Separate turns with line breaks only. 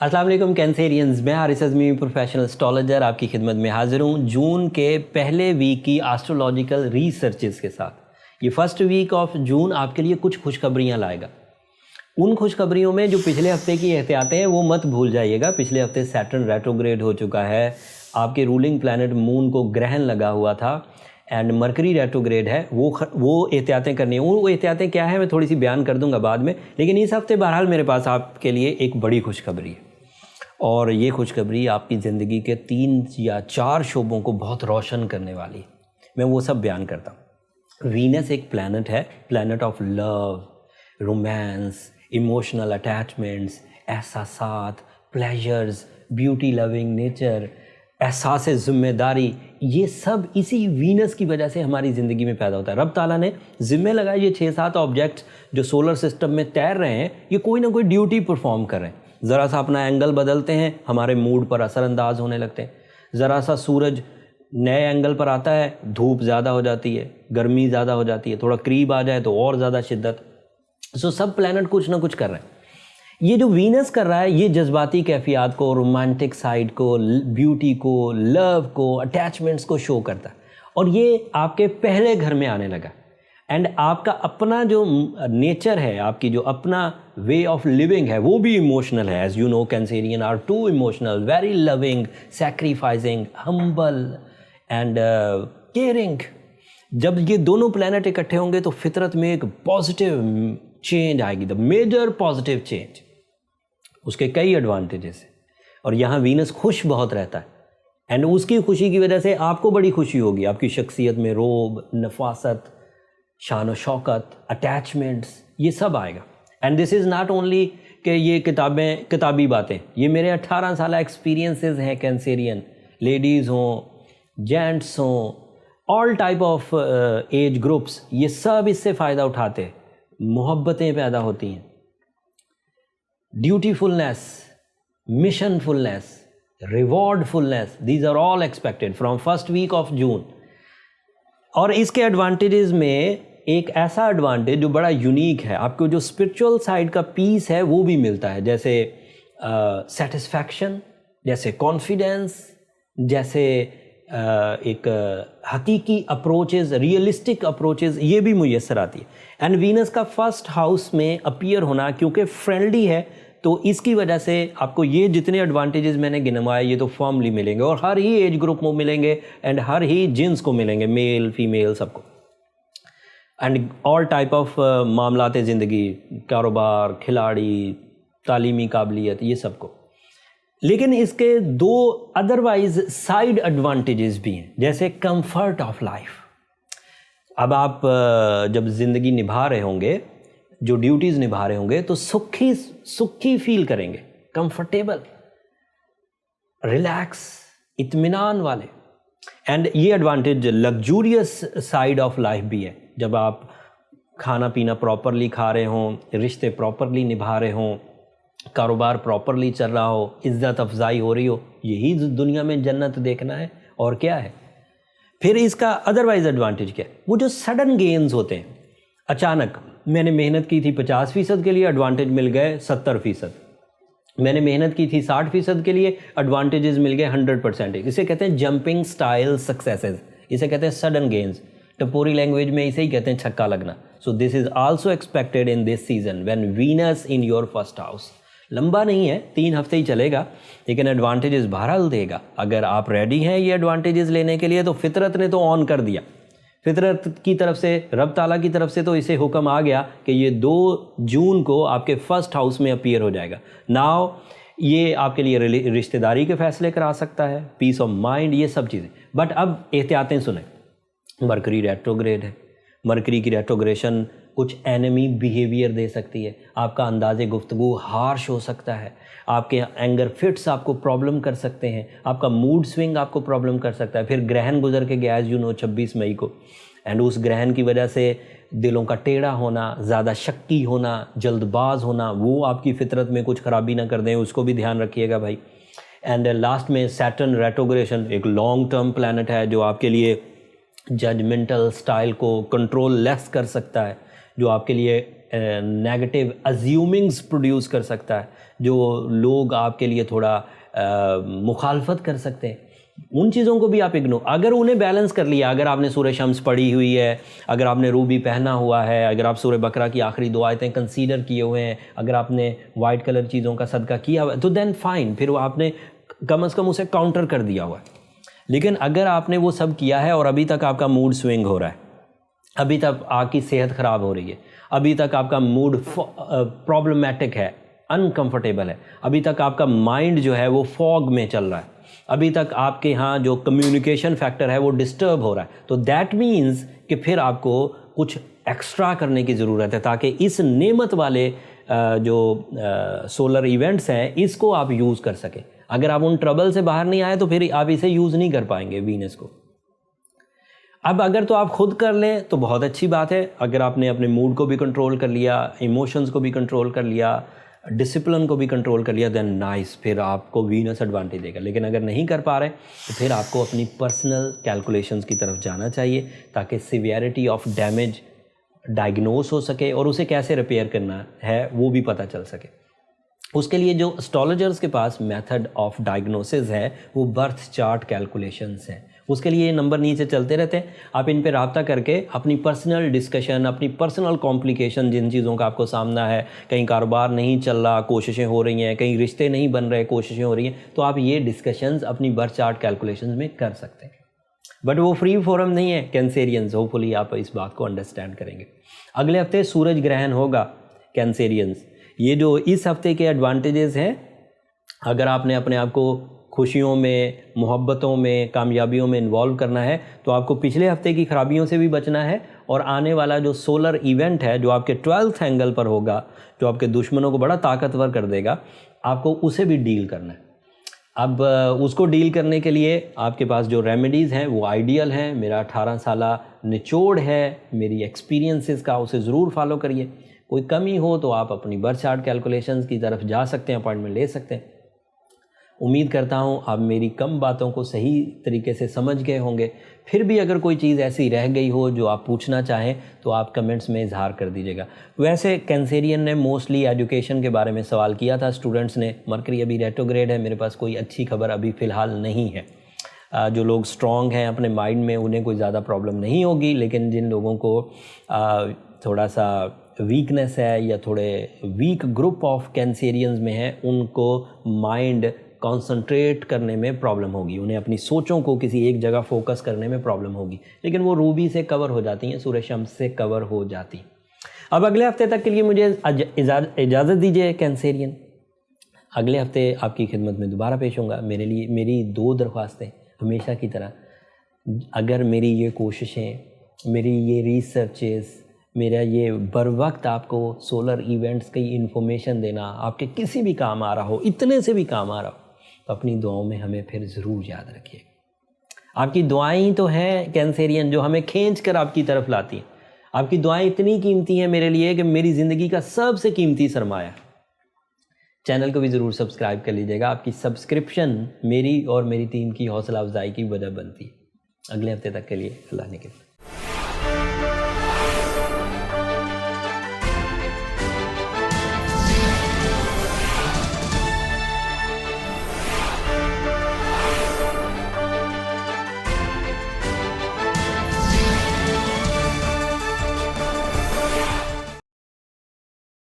अस्सलाम वालेकुम कैंसेरियंस, मैं हारिस अज़मी प्रोफेशनल एस्ट्रोलॉजर आपकी खिदमत में हाज़िर हूँ जून के पहले वीक की एस्ट्रोलॉजिकल रिसर्चेस के साथ। ये फर्स्ट वीक ऑफ जून आपके लिए कुछ खुशखबरियाँ लाएगा। उन खुशखबरियों में जो पिछले हफ्ते की एहतियातें हैं वो मत भूल जाइएगा। पिछले हफ्ते सैटर्न रेट्रोग्रेड हो चुका है, आपके रूलिंग प्लैनेट मून को ग्रहण लगा हुआ था एंड मरकरी रेट्रोग्रेड है। वो एहतियातें करनी है। वो एहतियातें क्या है मैं थोड़ी सी बयान कर दूंगा बाद में, लेकिन इस हफ्ते बहरहाल मेरे पास आपके लिए एक बड़ी खुशखबरी है और ये खुशखबरी आपकी ज़िंदगी के 3 या 4 शोबों को बहुत रोशन करने वाली है। मैं वो सब बयान करता हूँ। वीनस एक प्लैनेट है, planet of love, romance, emotional attachments, एहसासात, प्लेजर्स, ब्यूटी लविंग नेचर, एहसास ज़िम्मेदारी, ये सब इसी वीनस की वजह से हमारी ज़िंदगी में पैदा होता है। रब ताला ने ज़िम्मे लगाए ये 6-7 ऑब्जेक्ट्स जो सोलर सिस्टम में तैर रहे हैं, ये कोई ना कोई ड्यूटी परफॉर्म कर रहे हैं। ज़रा सा अपना एंगल बदलते हैं, हमारे मूड पर असरअंदाज होने लगते हैं। ज़रा सा सूरज नए एंगल पर आता है, धूप ज़्यादा हो जाती है, गर्मी ज़्यादा हो जाती है, थोड़ा करीब आ जाए तो और ज़्यादा शिद्दत। सो सब प्लैनेट कुछ ना कुछ कर रहे हैं। ये जो वीनस कर रहा है ये जज्बाती कैफियत को, रोमांटिक साइड को, ब्यूटी को, लव को, अटैचमेंट्स को शो करता है और ये आपके पहले घर में आने लगा। एंड आपका अपना जो नेचर है, आपकी जो अपना वे ऑफ लिविंग है वो भी इमोशनल है। As you know Cancerian are too emotional, very loving, sacrificing, humble and caring. जब ये दोनों प्लैनेट इकट्ठे होंगे तो फितरत में एक पॉजिटिव चेंज आएगी, द मेजर पॉजिटिव चेंज। उसके कई एडवांटेजेस हैं और यहाँ वीनस खुश बहुत रहता है एंड उसकी खुशी की वजह से आपको बड़ी खुशी होगी। आपकी शख्सियत में रोब, नफासत, शान व शौकत, अटैचमेंट्स, ये सब आएगा। And this is not only कि ये किताबी बातें, ये मेरे 18 साल एक्सपीरियंसेस हैं कैंसेरियन। लेडीज़ हों, जेंट्स हों, all type of age groups, ये सब इससे फ़ायदा उठाते हैं। मोहब्बतें पैदा होती हैं, dutifulness, missionfulness, rewardfulness, these are all expected from first week of June. और इसके एडवांटेजेस में एक ऐसा एडवांटेज जो बड़ा यूनिक है, आपको जो स्पिरिचुअल साइड का पीस है वो भी मिलता है, जैसे सेटिस्फैक्शन, जैसे कॉन्फिडेंस, जैसे एक हकीकी अप्रोचेस, रियलिस्टिक अप्रोचेस, ये भी मुयस्सर आती है। एंड वीनस का फर्स्ट हाउस में अपीयर होना क्योंकि फ्रेंडली है तो इसकी वजह से आपको ये जितने एडवांटेजेस मैंने गिनवाए ये तो फॉर्मली मिलेंगे और हर ही एज ग्रुप में मिलेंगे एंड हर ही जिन्स को मिलेंगे, मेल फीमेल सबको, एंड ऑल टाइप ऑफ मामलात ज़िंदगी, कारोबार, खिलाड़ी, तालीमी काबिलियत, ये सबको। लेकिन इसके 2 अदरवाइज साइड एडवांटेजेस भी हैं, जैसे कंफर्ट ऑफ लाइफ। अब आप जब ज़िंदगी निभा रहे होंगे, जो ड्यूटीज़ निभा रहे होंगे तो सुखी फील करेंगे, कंफर्टेबल, रिलैक्स, इत्मीनान वाले। एंड ये advantage luxurious side of life भी है। जब आप खाना पीना प्रॉपरली खा रहे हों, रिश्ते प्रॉपरली निभा रहे हों, कारोबार प्रॉपरली चल रहा हो, इज़्ज़त अफजाई हो रही हो, यही दुनिया में जन्नत देखना है और क्या है। फिर इसका अदरवाइज एडवांटेज क्या है, वो जो सडन गेन्स होते हैं, अचानक मैंने मेहनत की थी 50% के लिए, एडवांटेज मिल गए 70%। मैंने मेहनत की थी 60% के लिए, एडवांटेजेस मिल गए 100%। इसे कहते हैं जंपिंग स्टाइल सक्सेसेस, इसे कहते हैं सडन गेन्स। टपोरी लैंग्वेज में इसे ही कहते हैं छक्का लगना। So this is also expected in this season when Venus in your first house. लंबा नहीं है, 3 हफ्ते ही चलेगा, लेकिन एडवांटेजेस बहरहाल देगा। अगर आप रेडी हैं ये एडवांटेजेस लेने के लिए तो फितरत ने तो ऑन कर दिया। फितरत की तरफ से, रब ताला की तरफ से तो इसे हुक्म आ गया कि ये 2 जून को आपके फर्स्ट हाउस में अपीयर हो जाएगा। नाउ ये आपके लिए रिश्तेदारी के फैसले करा सकता है, पीस ऑफ माइंड, ये सब चीज़ें। बट अब एहतियातें सुने, मरकरी रेट्रोग्रेड है। मरकरी की रेट्रोग्रेशन कुछ एनिमी बिहेवियर दे सकती है, आपका अंदाज़े गुफ्तगू हार्श हो सकता है, आपके एंगर फिट्स आपको प्रॉब्लम कर सकते हैं, आपका मूड स्विंग आपको प्रॉब्लम कर सकता है। फिर ग्रहण गुजर के गया, यू नो, 26 मई को, एंड उस ग्रहण की वजह से दिलों का टेढ़ा होना, ज़्यादा शक्की होना, जल्दबाज होना, वो आपकी फितरत में कुछ ख़राबी ना कर दें, उसको भी ध्यान रखिएगा भाई। एंड लास्ट में सैटर्न रेट्रोग्रेशन एक लॉन्ग टर्म प्लैनेट है जो आपके लिए जजमेंटल स्टाइल को कंट्रोल लेस कर सकता है, जो आपके लिए नेगेटिव अज्यूमिंग्स प्रोड्यूस कर सकता है, जो लोग आपके लिए थोड़ा मुखालफत कर सकते हैं, उन चीज़ों को भी आप इग्नोर, अगर उन्हें बैलेंस कर लिया, अगर आपने सूरह शम्स पढ़ी हुई है, अगर आपने रूबी पहना हुआ है, अगर आप सूरह बकरा की आखिरी 2 आयतें कंसीडर किए हुए हैं, अगर आपने वाइट कलर चीज़ों का सदका किया हुआ है, तो देन फाइन, फिर वो आपने कम से कम उसे काउंटर कर दिया हुआ है। लेकिन अगर आपने वो सब किया है और अभी तक आपका मूड स्विंग हो रहा है, अभी तक आपकी सेहत ख़राब हो रही है, अभी तक आपका मूड प्रॉब्लमेटिक है, अनकंफर्टेबल है, अभी तक आपका माइंड जो है वो फॉग में चल रहा है, अभी तक आपके यहाँ जो कम्युनिकेशन फैक्टर है वो डिस्टर्ब हो रहा है, तो दैट मीन्स कि फिर आपको कुछ एक्स्ट्रा करने की ज़रूरत है ताकि इस नेमत वाले जो सोलर इवेंट्स हैं इसको आप यूज़ कर सकें। अगर आप उन ट्रबल से बाहर नहीं आए तो फिर आप इसे यूज़ नहीं कर पाएंगे वीनस को। अब अगर तो आप खुद कर लें तो बहुत अच्छी बात है, अगर आपने अपने मूड को भी कंट्रोल कर लिया, इमोशंस को भी कंट्रोल कर लिया, डिसिप्लिन को भी कंट्रोल कर लिया, देन नाइस, फिर आपको वीनस एडवांटेज देगा। लेकिन अगर नहीं कर पा रहे तो फिर आपको अपनी पर्सनल कैलकुलेशंस की तरफ जाना चाहिए ताकि सीवियरिटी ऑफ डैमेज डायग्नोस हो सके और उसे कैसे रिपेयर करना है वो भी पता चल सके। उसके लिए जो एस्ट्रोलॉजर्स के पास मेथड ऑफ डायग्नोसिस है वो बर्थ चार्ट कैलकुलेशंस है। उसके लिए ये नंबर नीचे चलते रहते हैं, आप इन पे रब्ता करके अपनी पर्सनल डिस्कशन, अपनी पर्सनल कॉम्प्लिकेशन, जिन चीज़ों का आपको सामना है, कहीं कारोबार नहीं चल रहा, कोशिशें हो रही हैं, कहीं रिश्ते नहीं बन रहे, कोशिशें हो रही हैं, तो आप ये डिस्कशंस अपनी बर्थ चार्ट कैलकुलेशंस में कर सकते हैं। बट वो फ्री फोरम नहीं है कैंसेरियंस, होपफुली आप इस बात को अंडरस्टैंड करेंगे। अगले हफ्ते सूरज ग्रहण होगा कैंसेरियंस, ये जो इस हफ्ते के एडवांटेजेस हैं, अगर आपने अपने आप को खुशियों में, मोहब्बतों में, कामयाबियों में इन्वॉल्व करना है तो आपको पिछले हफ्ते की खराबियों से भी बचना है और आने वाला जो सोलर इवेंट है जो आपके 12th एंगल पर होगा, जो आपके दुश्मनों को बड़ा ताकतवर कर देगा, आपको उसे भी डील करना है। अब उसको डील करने के लिए आपके पास जो रेमेडीज़ हैं वो आइडियल हैं। मेरा 18 साला निचोड़ है मेरी एक्सपीरियंसेस का, उसे ज़रूर फॉलो करिए। कोई कमी हो तो आप अपनी बर्थ चार्ट कैलकुलेशंस की तरफ जा सकते हैं, अपॉइंटमेंट ले सकते हैं। उम्मीद करता हूँ आप मेरी कम बातों को सही तरीके से समझ गए होंगे। फिर भी अगर कोई चीज़ ऐसी रह गई हो जो आप पूछना चाहें तो आप कमेंट्स में इजहार कर दीजिएगा। वैसे कैंसेरियन ने मोस्टली एजुकेशन के बारे में सवाल किया था स्टूडेंट्स ने। मरकरी अभी रेट्रोग्रेड है, मेरे पास कोई अच्छी खबर अभी फ़िलहाल नहीं है। जो लोग स्ट्रॉन्ग हैं अपने माइंड में उन्हें कोई ज़्यादा प्रॉब्लम नहीं होगी, लेकिन जिन लोगों को थोड़ा सा वीकनेस है या थोड़े वीक ग्रुप ऑफ कैंसेरियंस में है, उनको माइंड कंसंट्रेट करने में प्रॉब्लम होगी, उन्हें अपनी सोचों को किसी एक जगह फोकस करने में प्रॉब्लम होगी, लेकिन वो रूबी से कवर हो जाती हैं, सूरज शम्स से कवर हो जाती। अब अगले हफ्ते तक के लिए मुझे इजाज़त दीजिए कैंसेरियन। अगले हफ्ते आपकी खिदमत में दोबारा पेश होऊंगा। मेरे लिए मेरी 2 दरख्वास्तें हमेशा की तरह, अगर मेरी ये कोशिशें, मेरी ये रिसर्चेस, मेरा ये बर वक्त आपको सोलर इवेंट्स की इन्फॉर्मेशन देना आपके किसी भी काम आ रहा हो, इतने से भी काम आ रहा हो, तो अपनी दुआओं में हमें फिर ज़रूर याद रखिए। आपकी दुआएं ही तो हैं कैंसेरियन जो हमें खींच कर आपकी तरफ लाती हैं। आपकी दुआएं इतनी कीमती हैं मेरे लिए कि मेरी ज़िंदगी का सबसे कीमती सरमाया। चैनल को भी ज़रूर सब्सक्राइब कर लीजिएगा। आपकी सब्सक्रिप्शन मेरी और मेरी टीम की हौसला अफजाई की वजह बनती है। अगले हफ्ते तक के लिए अल्लाह ने